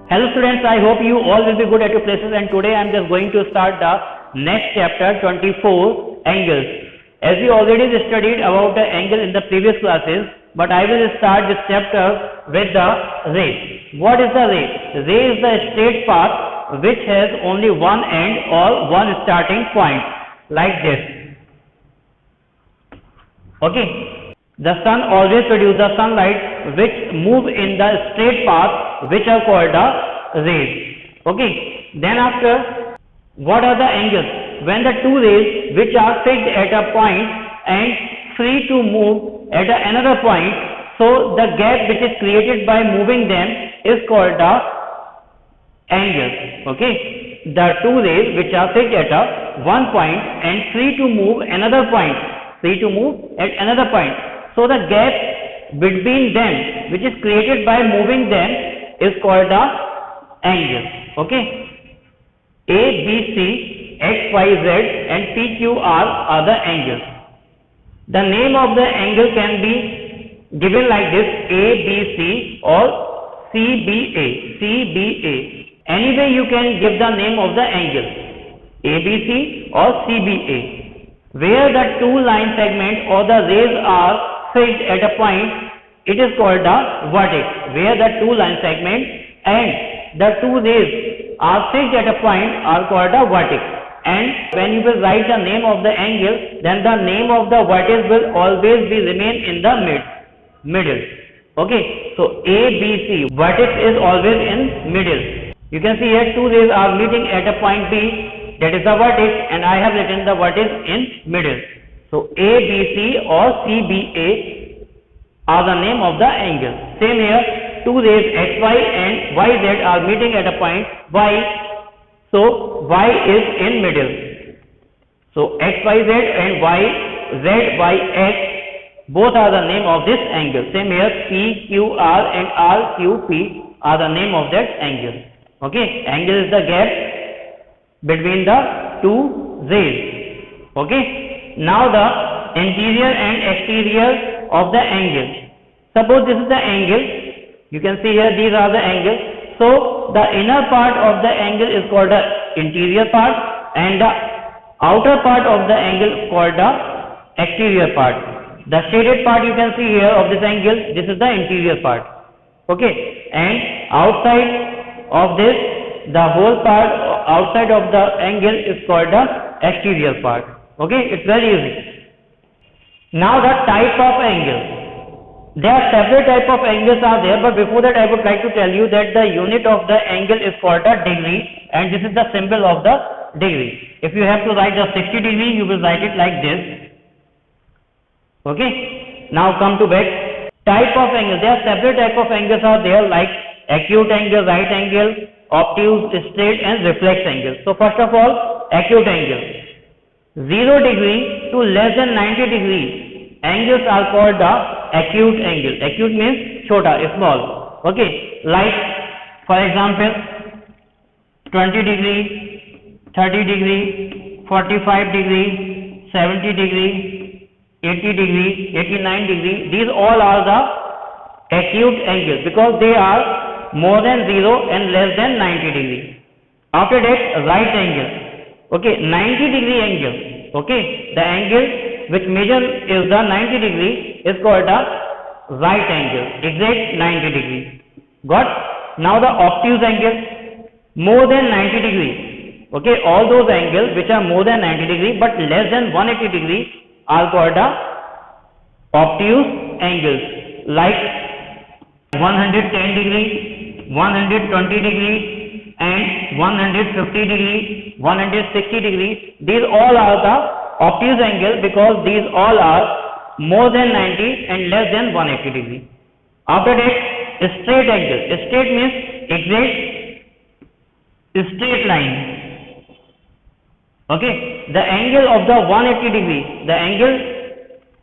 Hello students, I hope you all will be good at your places, and today I am just going to start the next chapter 24 angles. As we already studied about the angle in the previous classes, but I will start this chapter with the ray. What is the ray? Ray is the straight path which has only one end or one starting point, like this. Okay. The sun always produces the sunlight which move in the straight path, which are called the rays. Okay. Then after, what are the angles? When the two rays which are fixed at a point and free to move at another point, so the gap which is created by moving them is called the angle. Okay. The two rays which are fixed at one point and free to move another point, so the gap between them which is created by moving them is called the angle. Okay. A, B, C, X, Y, Z and P, Q, R are the angles. The name of the angle can be given like this: A, B, C or C, B, A. Any way you can give the name of the angle, A, B, C or C, B, A. Where the two line segment or the rays are fixed at a point, it is called the vertex. Where the two line segment and the two rays are fixed at a point are called the vertex. And when you will write the name of the angle, then the name of the vertex will always be remain in the middle. Okay, so A, B, C, vertex is always in middle. You can see here two rays are meeting at a point B, that is the vertex, and I have written the vertex in middle. So A, B, C or C, B, A are the name of the angle. Same here, two rays X, Y and Y, Z are meeting at a point Y. So Y is in middle. So X, Y, Z and Y, Z, Y, X both are the name of this angle. Same here, P, Q, R and R, Q, P are the name of that angle. Okay, angle is the gap between the two rays. Okay. Now the interior and exterior of the angle. Suppose this is the angle. You can see here these are the angles. So the inner part of the angle is called the interior part and the outer part of the angle is called the exterior part. The shaded part you can see here of this angle, this is the interior part. Okay. And outside of this, the whole part outside of the angle is called the exterior part. Okay, it's very easy. Now the type of angle. There are several type of angles are there, but before that I would like to tell you that the unit of the angle is called the degree, and this is the symbol of the degree. If you have to write the 60 degree, you will write it like this. Okay. Now come to back. Type of angle. There are several type of angles are there, like acute angle, right angle, obtuse, straight and reflex angle. So first of all, acute angle. 0 degree to less than 90 degree angles are called the acute angle. Acute means chota, small. Okay, like for example 20 degree, 30 degree, 45 degree, 70 degree, 80 degree, 89 degree. These all are the acute angles because they are more than 0 and less than 90 degree. After that, right angle. Okay, 90 degree angle. Okay, the angle which measure is the 90 degree is called the right angle, exact 90 degree. Got? Now the obtuse angle, more than 90 degree. Okay, all those angles which are more than 90 degree but less than 180 degree are called the obtuse angles, like 110 degree, 120 degree and 150 degree, 160 degree. These all are the obtuse angle because these all are more than 90 and less than 180 degree. After that, straight angle. Straight means exact straight line. Okay, the angle of the 180 degree, the angle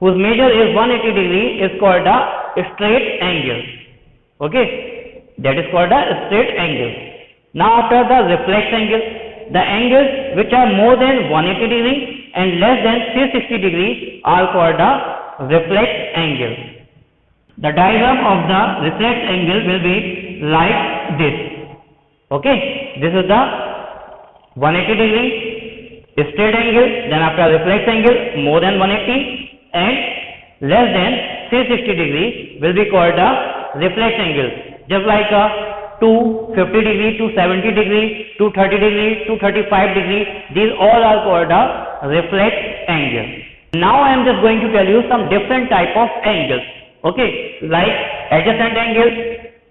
whose measure is 180 degree is called the straight angle. Okay, that is called the straight angle. Now after the reflex angle, the angles which are more than 180 degree and less than 360 degree are called the reflex angle. The diagram of the reflex angle will be like this. Okay, this is the 180 degree straight angle, then after reflex angle more than 180 and less than 360 degree will be called the reflex angle. Just like a 250 degree, 270 degree, 230 degree, 235 degree, these all are called the reflex angle. Now I am just going to tell you some different type of angles. Okay, like adjacent angle,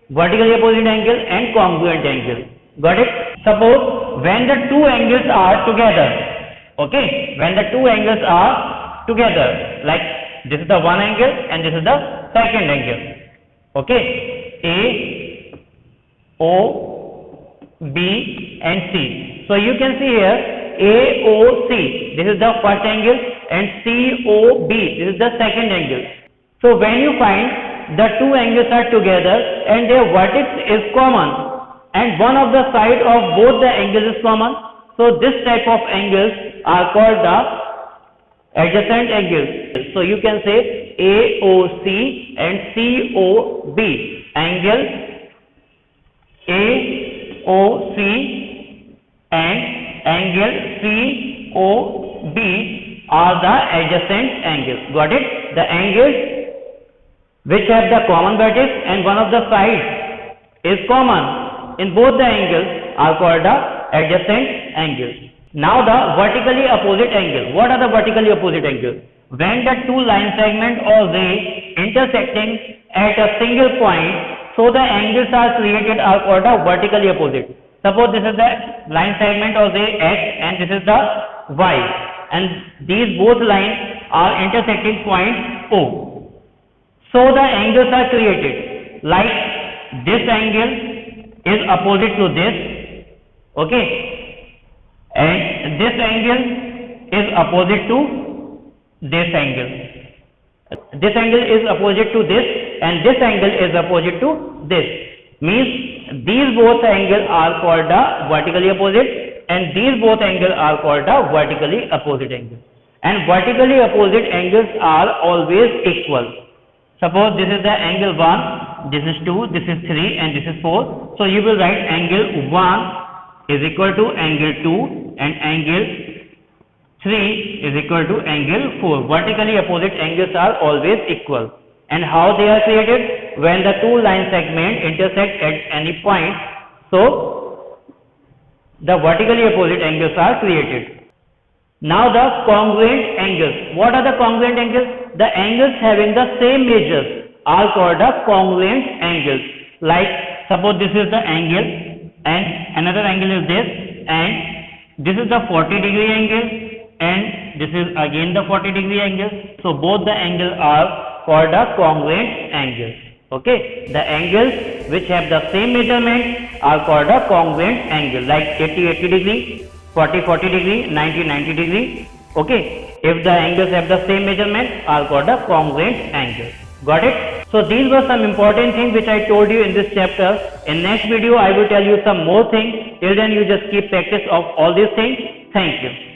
vertically opposite angle and congruent angle. Got it? Suppose when the two angles are together, okay, when the two angles are together, like this is the one angle and this is the second angle, okay, A, O, B and C. So you can see here AOC, this is the first angle, and COB, this is the second angle. So when you find the two angles are together and their vertex is common and one of the side of both the angles is common, so this type of angles are called the adjacent angles. So you can say AOC and COB, angle AOC and angle COB are the adjacent angles. Got it? The angles which have the common vertex and one of the sides is common in both the angles are called the adjacent angles. Now the vertically opposite angle. What are the vertically opposite angles? When the two line segments or rays intersecting at a single point, so the angles are created are called the vertically opposite. Suppose this is the line segment or ray X and this is the Y, and these both lines are intersecting point O. So the angles are created like this angle is opposite to this, okay, and this angle is opposite to this angle. This angle is opposite to this and this angle is opposite to this. Means these both angles are called the vertically opposite and these both angles are called the vertically opposite angles. And vertically opposite angles are always equal. Suppose this is the angle 1, this is 2, this is 3 and this is 4. So you will write angle 1 is equal to angle 2 and angle 3 is equal to angle 4. Vertically opposite angles are always equal. And how they are created? When the two line segments intersect at any point, so the vertically opposite angles are created. Now the congruent angles. What are the congruent angles? The angles having the same measures are called the congruent angles. Like suppose this is the angle and another angle is this and this is the 40 degree angle and this is again the 40 degree angle. So both the angles are called the congruent angles. Okay, the angles which have the same measurement are called the congruent angle, like 80 degree, 40 degree, 90 degree. Okay, if the angles have the same measurement are called the congruent angles. Got it? So these were some important things which I told you in this chapter. In next video I will tell you some more things. Till then you just keep practice of all these things. Thank you.